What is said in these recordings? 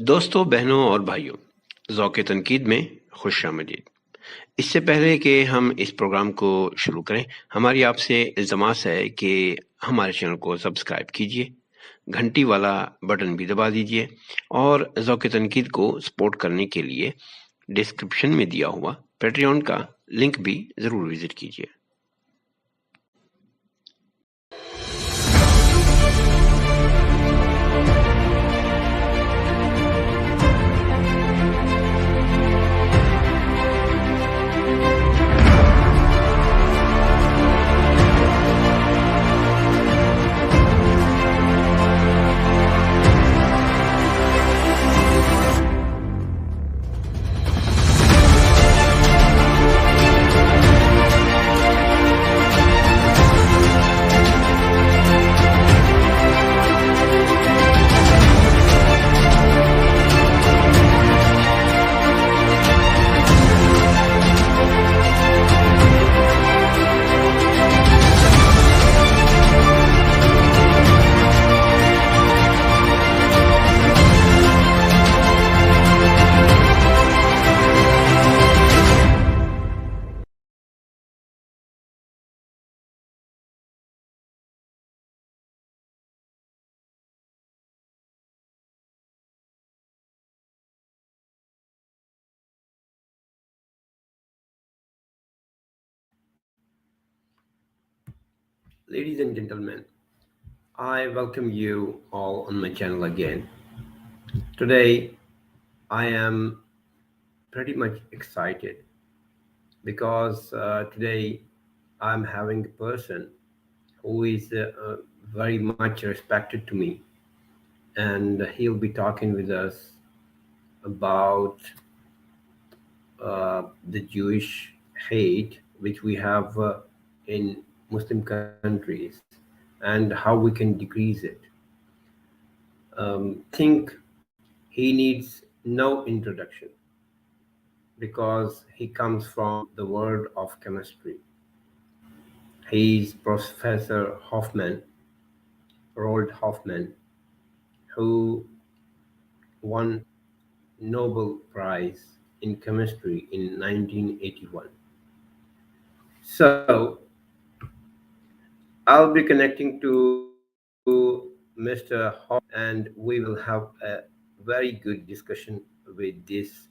दोस्तों, बहनों और भाइयों, ज़ौक़ तनकीद में खुशामदीद। इससे पहले कि हम इस प्रोग्राम को शुरू करें, हमारी आपसे इल्तमास है कि हमारे चैनल को सब्सक्राइब कीजिए, घंटी वाला बटन भी दबा दीजिए और ज़ौक़ तनकीद को सपोर्ट करने के लिए डिस्क्रिप्शन में दिया हुआ पैट्रियन का लिंक भी ज़रूर विज़िट कीजिए। Ladies and gentlemen, I welcome you all on my channel again. Today, I am pretty much excited because today I'm having a person who is very much respected to me, and he'll be talking with us about the Jewish hate which we have in Muslim countries and how we can decrease it. Think he needs no introduction because he comes from the world of chemistry. He's Professor Hoffman, Roald Hoffmann, who won Nobel Prize in chemistry in 1981. So I'll be connecting to Mr. Hoffman and we will have a very good discussion with this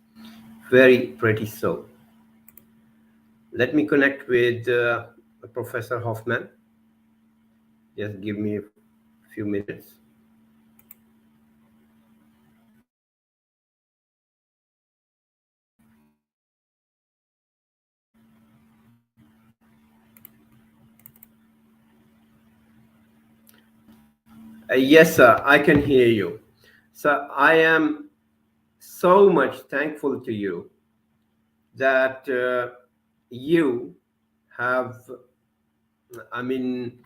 very pretty soul. Let me connect with Professor Hoffman. Just give me a few minutes. Yes, sir, I can hear you. So I am so much thankful to you that you have, I mean,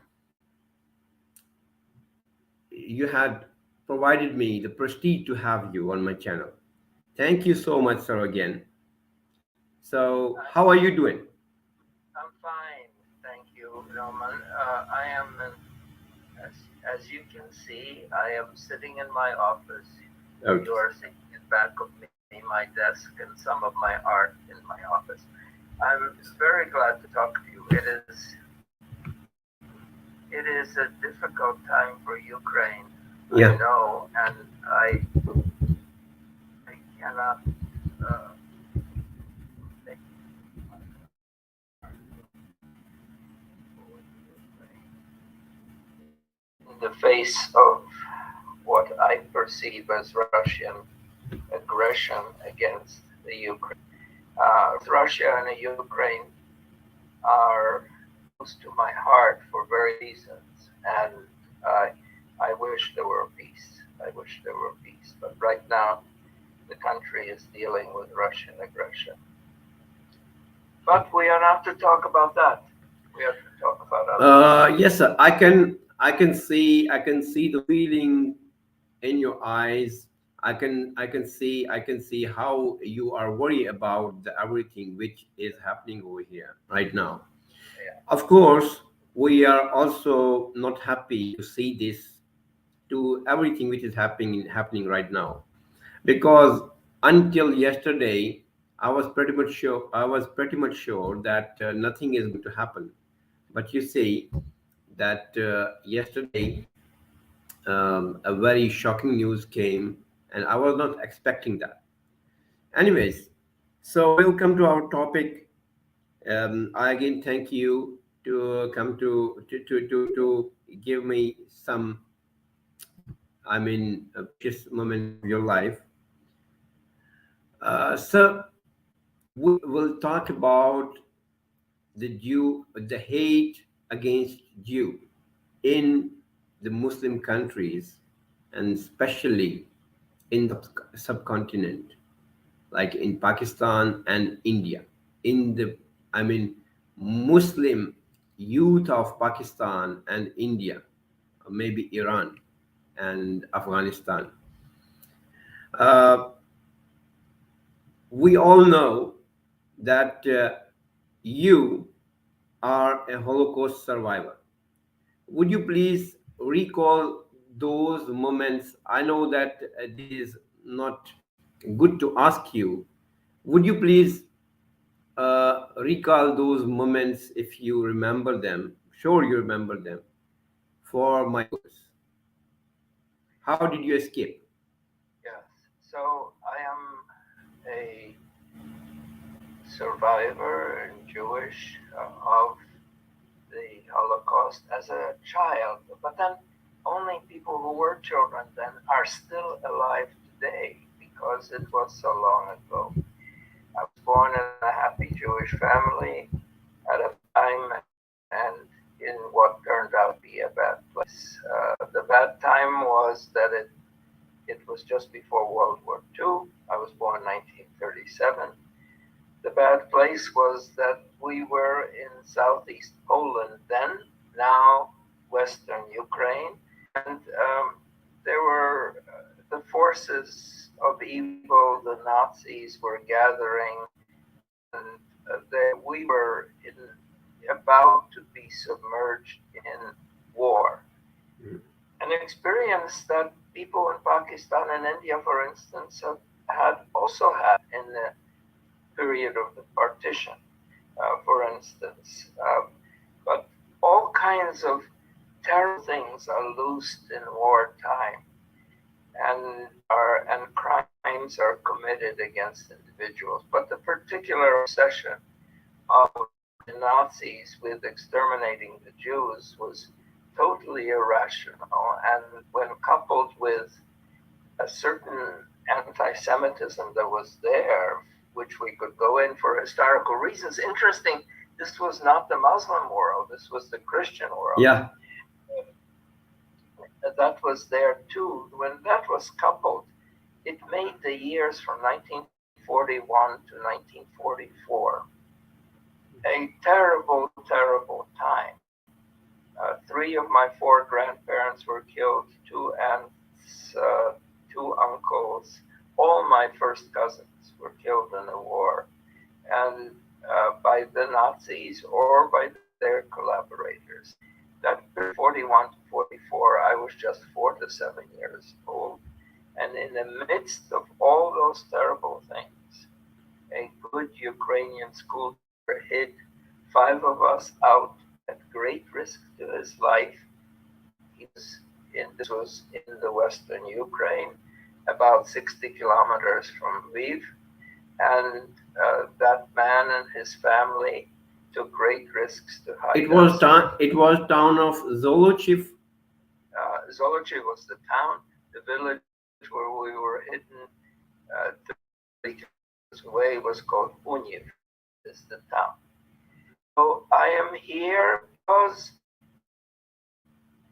you had provided me the prestige to have you on my channel. Thank you so much, sir, again. So, how are you doing? I'm fine, thank you, Noman. I am, as you can see, I am sitting in my office. Okay. You are seeing in back of me my desk and some of my art in my office. I'm very glad to talk to you. It is a difficult time for Ukraine, Yeah. I know, and I cannot in the face of what I perceive as Russian aggression against the Ukraine. Russia and the Ukraine are close to my heart for various reasons, and I wish there were peace. I wish there were peace, but right now the country is dealing with Russian aggression. But we are not to talk about that. We have to talk about other. Yes, sir. I can see the feeling in your eyes. I can see how you are worried about everything which is happening over here right now. Yeah. Of course, we are also not happy to see this, to everything which is happening right now. because until yesterday, I was pretty much sure that nothing is going to happen. But you see that yesterday, a very shocking news came, and I was not expecting that. Anyways, so we'll come to our topic. I again thank you to come to give me some, precious moments of your life. So we will talk about the hate against Jew in the Muslim countries, and especially in the subcontinent, like in Pakistan and India. In the, I mean, Muslim youth of Pakistan and India, or maybe Iran and Afghanistan. Uh, we all know that you are a Holocaust survivor. Would you please recall those moments? I know that this is not good to ask you. Would you please recall those moments if you remember them? Sure, you remember them for my viewers. How did you escape? Yes. So I am a survivor and Jewish of the Holocaust as a child, but then only people who were children then are still alive today because it was so long ago. I was born in a happy Jewish family at a time and in what turned out to be a bad place. The bad time was that it was just before World War II. I was born in 1937. The bad place was that we were in southeast Poland then, now western Ukraine, and there were the forces of evil, the Nazis were gathering, and we were about to be submerged in war. Mm. An experience that people in Pakistan and India, for instance, had also had in the period of the partition, for instance. But all kinds of terrible things are loosed in wartime, and crimes are committed against individuals. But the particular obsession of the Nazis with exterminating the Jews was totally irrational, and when coupled with a certain anti-Semitism that was there, which we could go in for historical reasons. Interesting, this was not the Muslim world, this was the Christian world. Yeah. That was there too. When that was coupled, it made the years from 1941 to 1944 a terrible, terrible time. Three of my four grandparents were killed, two aunts, two uncles, all my first cousins were killed in the war, and by the Nazis or by their collaborators. That 41 to 44, I was just 4 to 7 years old. And in the midst of all those terrible things, a good Ukrainian school teacher hid five of us out at great risk to his life. This was in the western Ukraine, about 60 kilometers from Lviv. And that man and his family took great risks to hide us. It was town of Zolochiv. Zolochiv was the town. The village where we were hidden 30 kilometers away was called Univ, is the town. So I am here because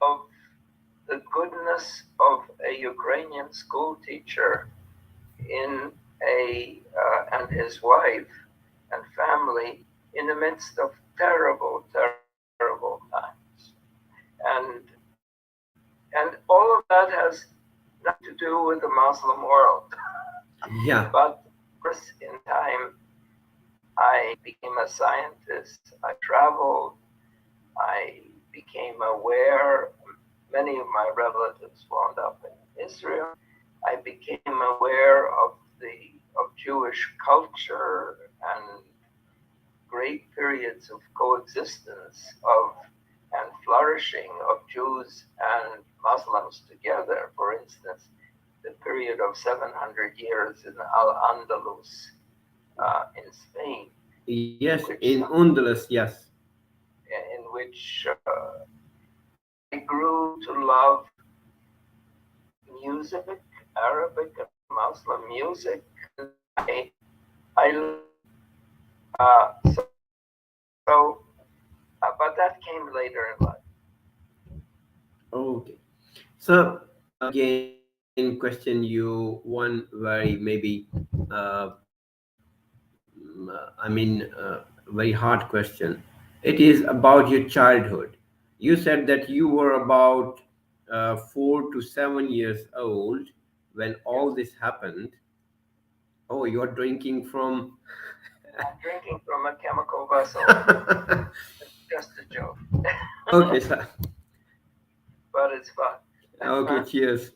of the goodness of a Ukrainian school teacher in and his wife and family in the midst of terrible, terrible times. And and all of that has nothing to do with the Muslim world. Yeah. But in time, I became a scientist. I traveled. I became aware. Many of my relatives wound up in Israel. I became aware of Jewish culture and great periods of coexistence of and flourishing of Jews and Muslims together. For instance, the period of 700 years in Al Andalus in Spain, Yes, which in Undulus, yes. in which I grew to love music, Arabic and Muslim music. I so, but that came later in life. Okay. So again, question you one very maybe uh, very hard question. It is about your childhood. You said that you were about 4 to 7 years old when all Yes, this happened. Oh, you're drinking from. I'm drinking from a chemical vessel. It's just a joke, Okay, so, but it's fun. okay, cheers.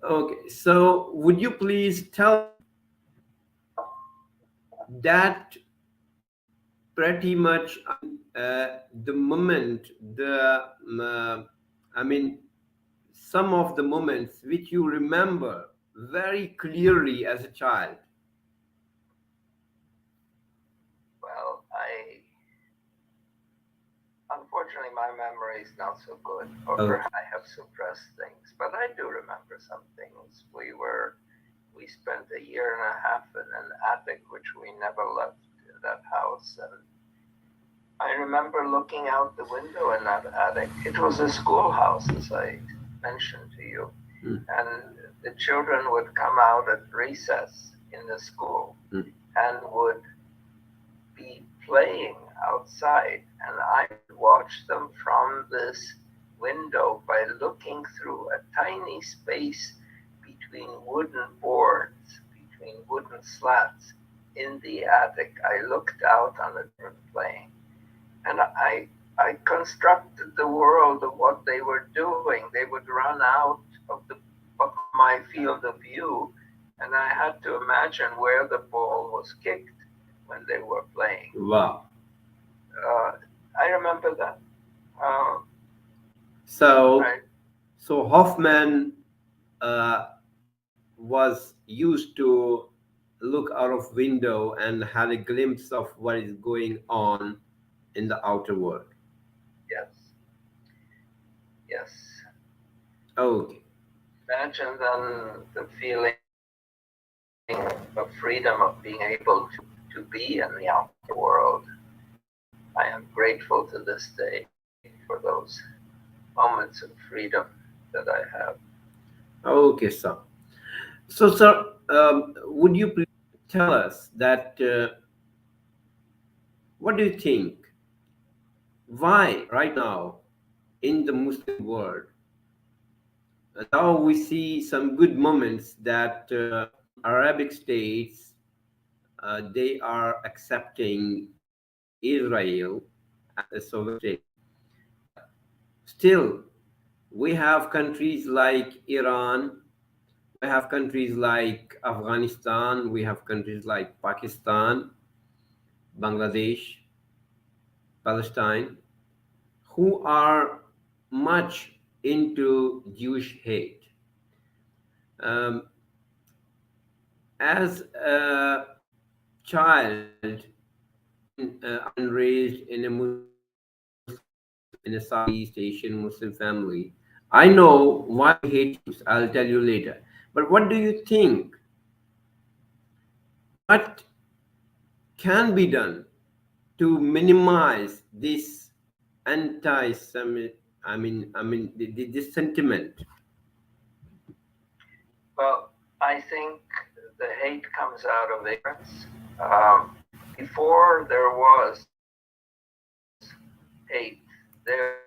Okay, so would you please tell me that pretty much the moment I mean some of the moments which you remember very clearly as a child. Well, I unfortunately my memory is not so good, or Okay. perhaps I have suppressed things, but I do remember some things. We spent a year and a half in an attic which we never left in that house, and I remember looking out the window in that attic. It was a schoolhouse, as I mentioned to you, Mm, and the children would come out at recess in the school mm. and would be playing outside, and I would watch them from this window by looking through a tiny space between wooden boards, between wooden slats in the attic. I looked out on the children playing, and I constructed the world of what they were doing. They would run out of my field of view, and I had to imagine where the ball was kicked when they were playing. Wow. Uh, I remember that. Uh, so I so Hoffman uh, was used to look out of window and had a glimpse of what is going on in the outer world. yes, yes. Okay. Imagine then the feeling of freedom of being able to be in the outer world. I am grateful to this day for those moments of freedom that I have. Okay, sir. So, sir, would you please tell us that what do you think? Why right now in the Muslim world, now we see some good moments that some Arabic states they are accepting Israel as a sovereign state, but still we have countries like Iran, we have countries like Afghanistan, we have countries like Pakistan, Bangladesh, Palestine, who are much into Jewish hate. Um, as a child, I've been raised in a Muslim in a Southeast Asian Muslim family. I know why we hate Jews. I'll tell you later. But what do you think? What can be done to minimize this anti-Semitic? This sentiment. Well, I think the hate comes out of ignorance. Um, Before there was hate, there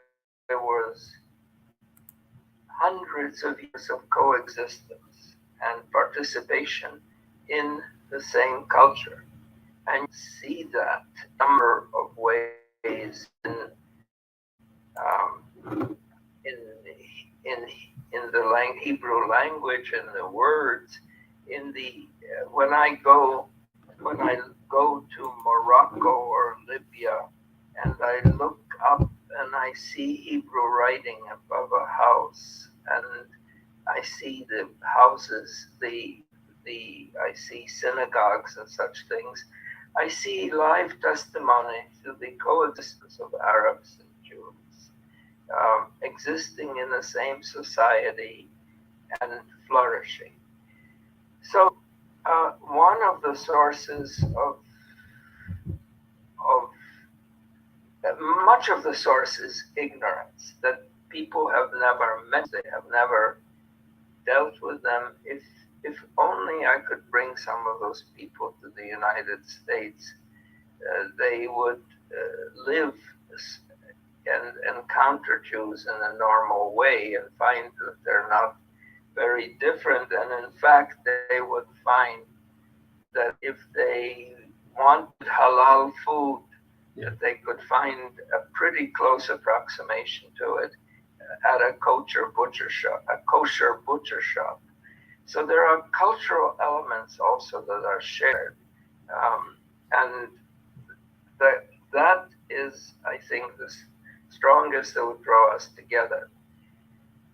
was hundreds of years of coexistence and participation in the same culture. And you see that number of ways um, in in in the Hebrew language and the words. In the when I go to Morocco or Libya, and I look up and I see Hebrew writing above a house, and I see the houses, I see synagogues and such things. I see live testimony to the coexistence of Arabs and Jews, existing in the same society and flourishing. So, one of the sources of much of the source is ignorance, that people have never met, they have never dealt with them. If only I could bring some of those people to the United States, they would live and encounter Jews in a normal way and find that they're not very different. And in fact, they would find that if they wanted halal food, that they could find a pretty close approximation to it at a kosher butcher shop. So there are cultural elements also that are shared, and that is, I think, the strongest that would draw us together.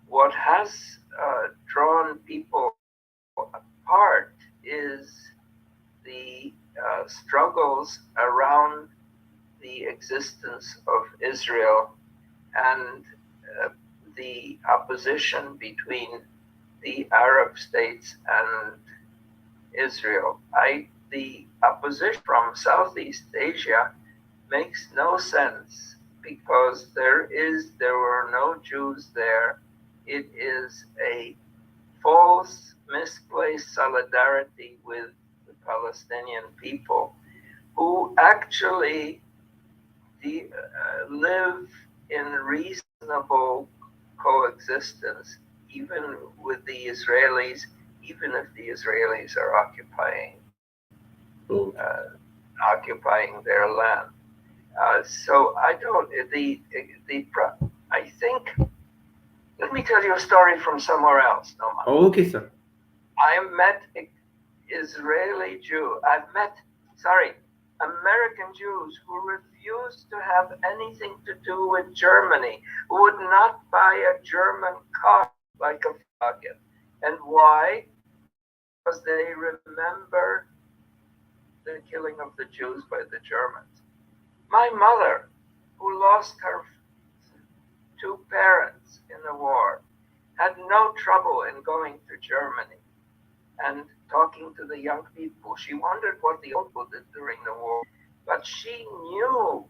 What has drawn people apart is the struggles around the existence of Israel and the opposition between the Arab states and Israel. The opposition from Southeast Asia makes no sense because there were no Jews there. It is a false, misplaced solidarity with the Palestinian people, who actually live in reasonable coexistence, even with the Israelis, even if the Israelis are occupying their land. So I don't. I think. Let me tell you a story from somewhere else, Noman. Oh, okay, sir. I met Israeli Jew. American Jews who refused to have anything to do with Germany, who would not buy a German car like a Volkswagen. And why? Because they remember the killing of the Jews by the Germans. My mother, who lost her two parents in the war, had no trouble in going to Germany and talking to the young people. She wondered what the old people did during the war, but she knew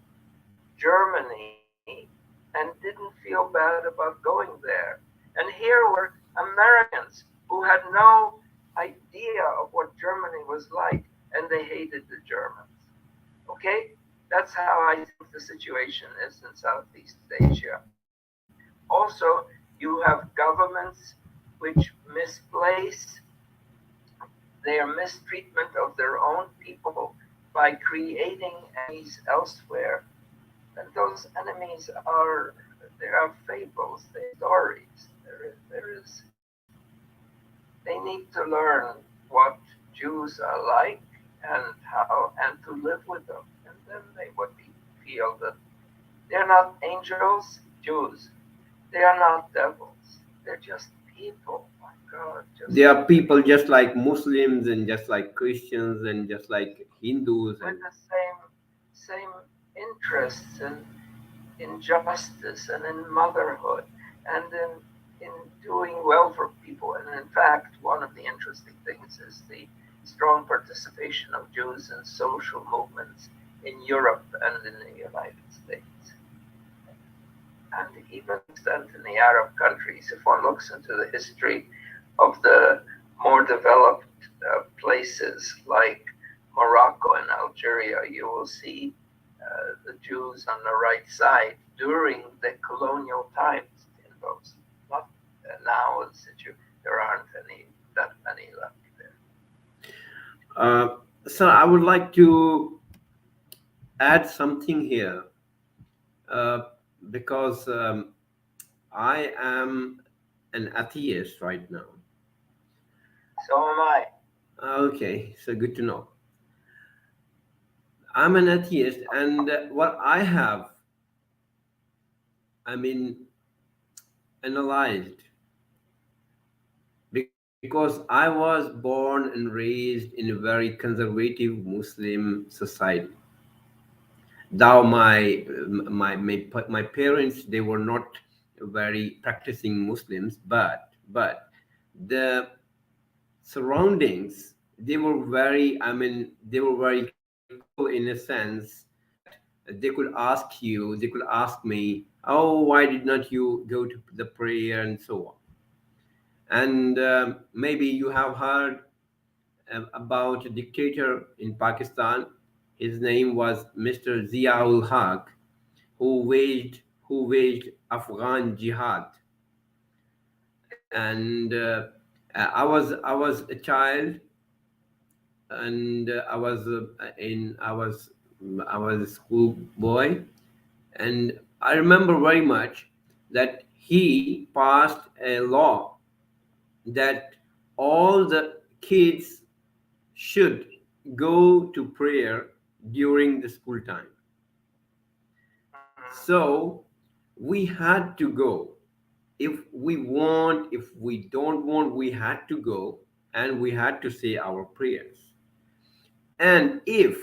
Germany and didn't feel bad about going there. And here were Americans who had no idea of what Germany was like, and they hated the Germans. Okay? That's how I think the situation is in Southeast Asia. Also, you have governments which misplace their mistreatment of their own people by creating enemies elsewhere. And those enemies are fables, they're stories. They need to learn what Jews are like and to live with them. And then they would feel that they're not angels, Jews. They are not devils. They're just people. My God. They are people just like Muslims and just like Christians and just like Hindus. With the same interests in justice and in motherhood and in doing well for people. And in fact, one of the interesting things is the strong participation of Jews in social movements in Europe and in the United States. And even extent in the Arab countries, if one looks into the history of the more developed places like Morocco and Algeria, you will see the Jews on the right side during the colonial times in those. Not now, there aren't that many left there. So I would like to add something here because I am an atheist right now. So am I. Okay, so good to know. I'm an atheist, and what I have, I mean, analyzed because I was born and raised in a very conservative Muslim society. Though my parents, they were not very practicing Muslims, but the surroundings, they were very, they were very cool in a sense that they could ask me, oh, why did not you go to the prayer and so on. And maybe you have heard about a dictator in Pakistan. His name was Mr. Ziaul Haq, who waged Afghan jihad. And I was a child, and I was a school boy, and I remember very much that he passed a law that all the kids should go to prayer during the school time. Mhm. So we had to go. If we want, if we don't want, we had to go, and we had to say our prayers. And if,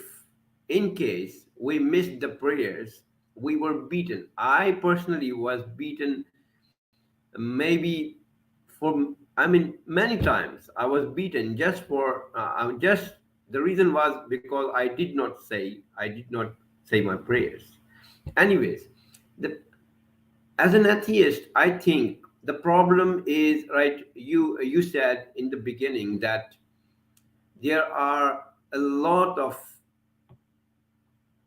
in case, we missed the prayers, we were beaten. I personally was beaten, maybe many times. I was beaten just for, just the reason was because I did not say my prayers. Anyways, the, as an atheist, I think the problem is, right, you said in the beginning that there are a lot of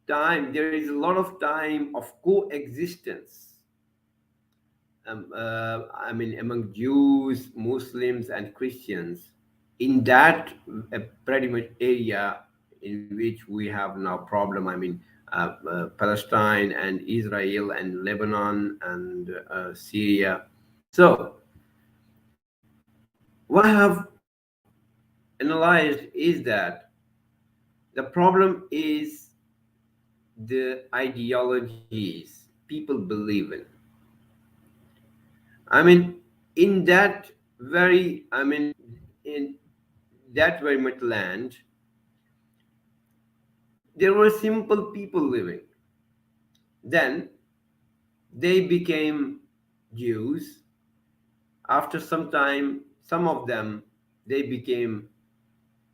there is a lot of time of coexistence, among Jews, Muslims, and Christians in that pretty much area in which we have now problem. Palestine and Israel and Lebanon and Syria. So what I have analyzed is that the problem is the ideologies people believe in. I mean, in that in that very much land, there were simple people living. Then they became Jews. After some time, some of them, they became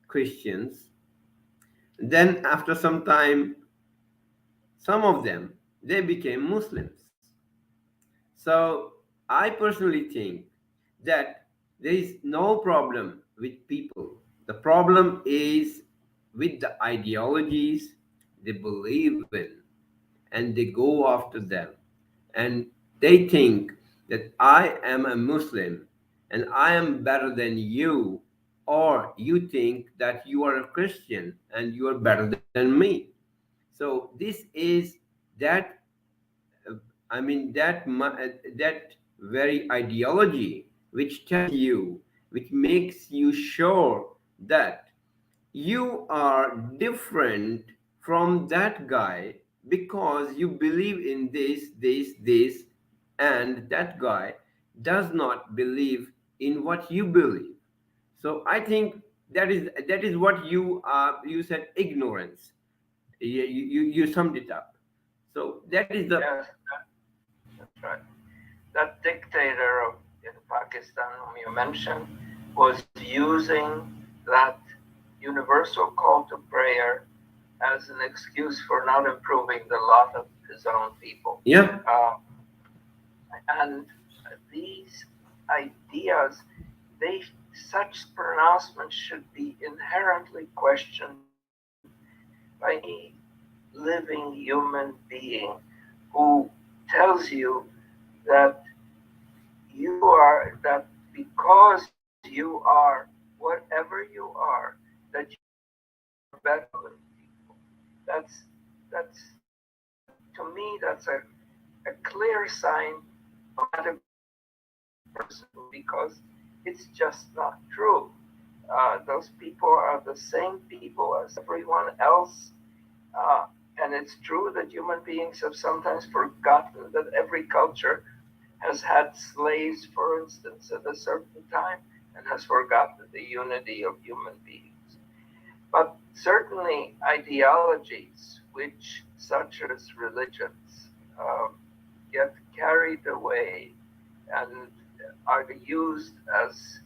Christians. Then after some time, some of them, they became Muslims. So I personally think that there is no problem with people. The problem is with the ideologies they believe in, and they go after them. And they think that I am a Muslim and I am better than you, or you think that you are a Christian and you are better than me. So this is that that very ideology which tells you, which makes you sure that you are different from that guy because you believe in this, and that guy does not believe in what you believe. So I think that is what you said, ignorance. You summed it up. So that is the. Yes, that's right. That dictator of in Pakistan, whom you mentioned, was using that universal call to prayer as an excuse for not improving the lot of his own people. Yeah. And these ideas, they such pronouncements should be inherently questioned by any living human being who tells you that you are that because you are whatever you are, that you are better than people. That's to me that's a clear sign of category person because it's just not true. Those people are the same people as everyone else. Uh, and it's true that human beings have sometimes forgotten that every culture has had slaves, for instance, at a certain time, and has forgotten the unity of human beings. But certainly, ideologies, which such as religions, get carried away and are used as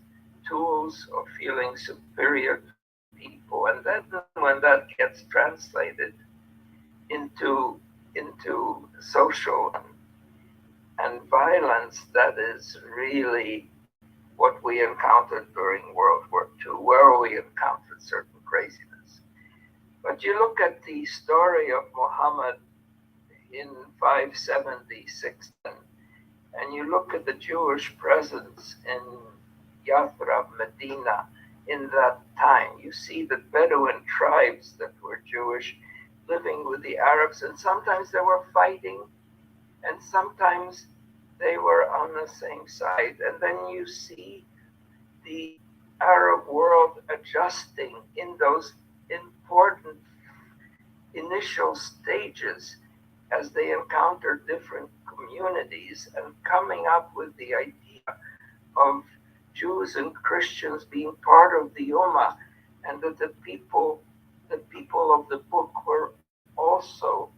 tools of feeling superior to other people. And then when that gets translated into social and violence, that is really what we encountered during World War II, where we encountered certain craziness. But you look at the story of Muhammad in 576, and you look at the Jewish presence in Yathrib, Medina, in that time, you see the Bedouin tribes that were Jewish living with the Arabs, and sometimes they were fighting, and sometimes they were on the same side. And then you see the Arab world adjusting in those important initial stages as they encounter different communities and coming up with the idea of Jews and Christians being part of the Ummah, and that the people of the book were also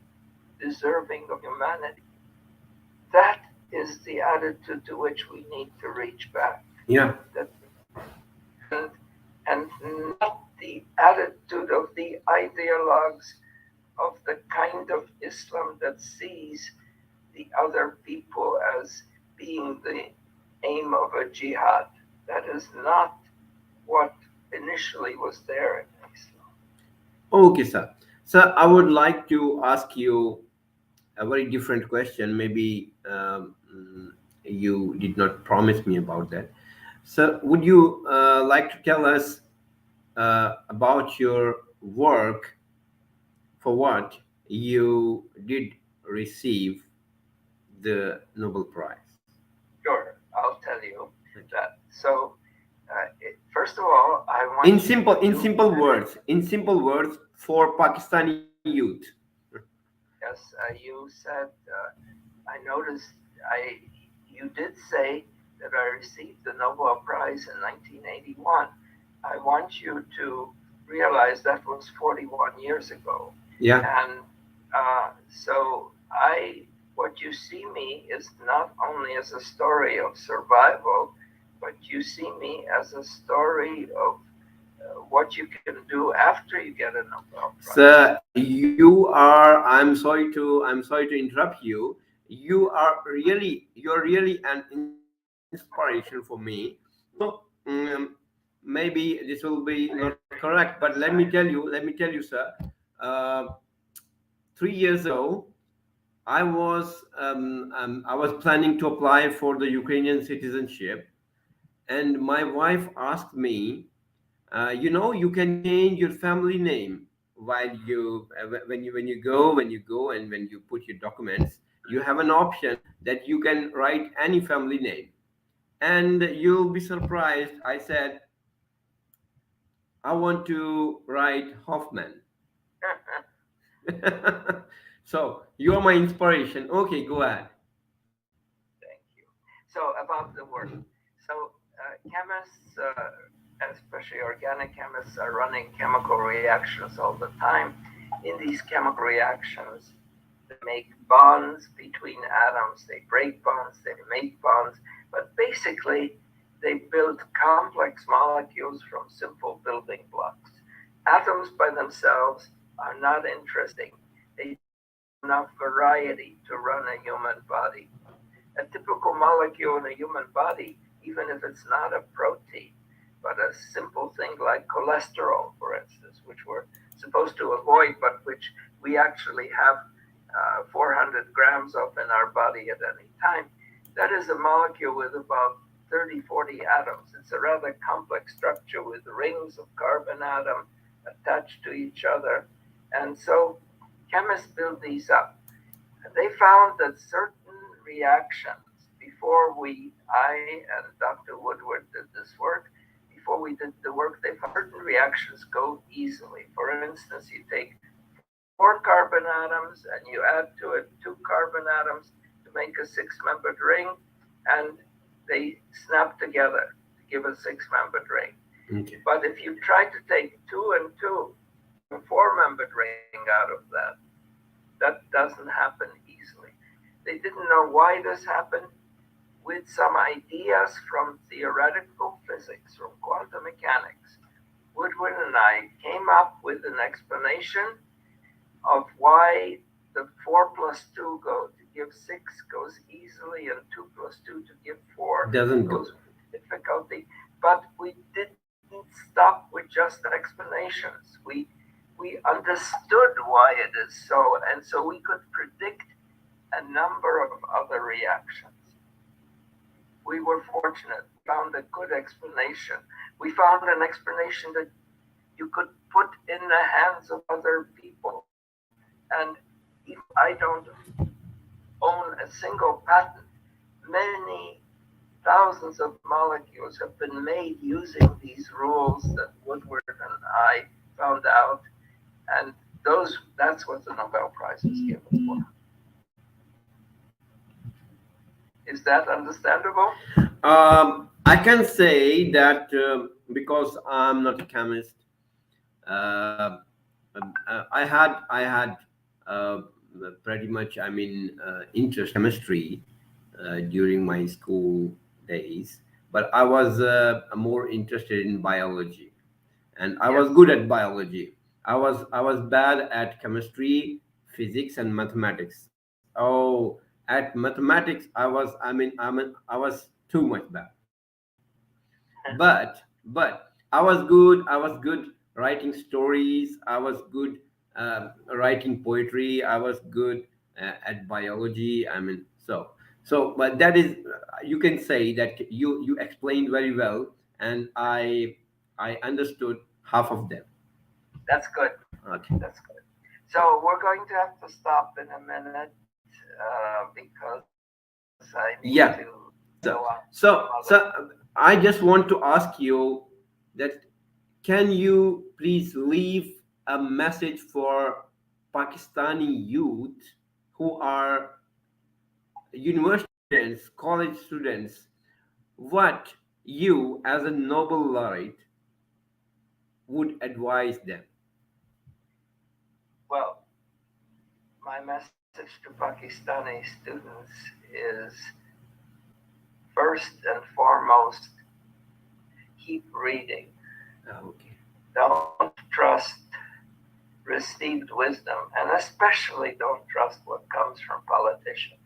deserving of humanity. That is the attitude to which we need to reach back. Yeah. That, and, and not the attitude of the ideologues of the kind of Islam that sees the other people as being the aim of a jihad. That is not what initially was there in Islam. Okay, sir. Sir, I would like to ask you a very different question. Maybe you did not promise me about that. So, would you like to tell us about your work for what you did receive the Nobel Prize? Sure, I'll tell you that. So, first of all, I In want you simple, in to simple words, for Pakistani youth. yes, you said I noticed I you did say that I received the Nobel Prize in 1981. I want you to realize that was 41 years ago, Yeah. and so I what you see me is not only as a story of survival, but you see me as a story of what you can do after you get a Nobel Prize. So you are. I'm sorry to interrupt you. You're really an inspiration for me. Maybe this will be not correct, but let me tell you, sir. Uh, 3 years ago, I was planning to apply for the Ukrainian citizenship, and my wife asked me, you can change your family name while when you go and when you put your documents, you have an option that you can write any family name, and you'll be surprised. I said I want to write Hoffman. So you're my inspiration. Okay, go ahead. Thank you. So about the work. So chemists, especially organic chemists, are running chemical reactions all the time. In these chemical reactions, they make bonds between atoms. They break bonds. They make bonds. But basically, they build complex molecules from simple building blocks. Atoms by themselves are not interesting. They don't have enough variety to run a human body. A typical molecule in a human body, even if it's not a protein, but a simple thing like cholesterol, for instance, which we're supposed to avoid, but which we actually have 400 grams of in our body at any time. That is a molecule with about 30, 40 atoms. It's a rather complex structure with rings of carbon atom attached to each other. And so chemists build these up. And they found that certain reactions, before I and Dr. Woodward did this work, before we did the work, they found certain reactions go easily. For instance, you take 4 carbon atoms and you add to it 2 carbon atoms to make a 6-membered ring, and they snap together to give a 6-membered ring. Okay. But if you try to take 2 and 2, make a 4-membered ring out of that, that doesn't happen easily. They didn't know why this happened. With some ideas from theoretical physics, from quantum mechanics, Woodward and I came up with an explanation of why the 4 plus 2 to give 6 goes easily, and 2 plus 2 to give 4 Doesn't go. goes with difficulty. But we didn't stop with just explanations. We understood why it is so, and so we could predict a number of other reactions. We were fortunate, found a good explanation. We found an explanation that you could put in the hands of other people. And if I don't own a single patent, many thousands of molecules have been made using these rules that Woodward and I found out. And that's what the Nobel Prize is given for. Is that understandable? I can say that because I'm not a chemist, uh, I had uh, pretty much, interest chemistry during my school days, but I was more interested in biology, and I was Yes. good at biology. I was bad at chemistry, physics, and mathematics. Oh, at mathematics, I was too much bad. But I was good. I was good writing stories. I was good writing poetry. I was good at biology. But that is, you can say that you explained very well, and I understood half of them. That's good. Okay. That's good. So we're going to have to stop in a minute because I need to Yeah. go on So, some other. I just want to ask you that, can you please leave a message for Pakistani youth who are university students, college students, what you as a Nobel laureate would advise them? Well, my message to Pakistani students is first and foremost, keep reading. Okay. Don't trust received wisdom, and especially don't trust what comes from politicians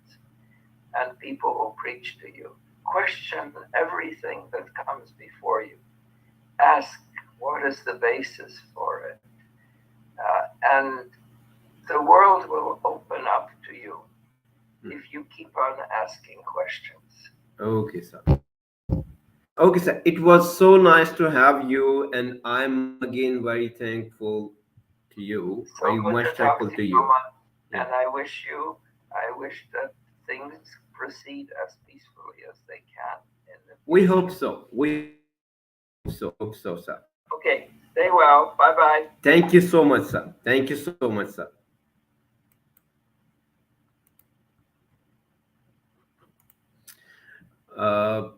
and people who preach to you. Question everything that comes before you. Ask what is the basis for it. And the world will open up to you if you keep on asking questions. Okay, sir. Okay, sir. It was so nice to have you, and I'm again very thankful to you. Very So much good to thankful talk to to you, you. Noman. Yeah. And I wish that things proceed as peacefully as they can in the We hope future. so. We hope so, sir. Okay, stay well. Bye bye. Thank you so much, sir. Thank you so much, sir. Uh,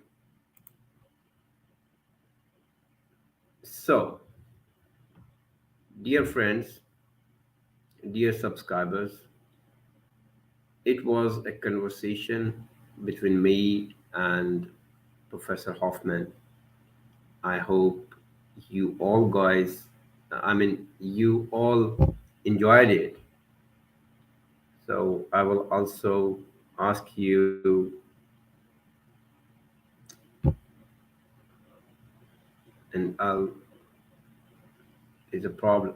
so, dear friends, dear subscribers, it was a conversation between me and Professor Hoffman. I hope you all guys, you all enjoyed it. So, I will also ask you, and I'll, is a problem.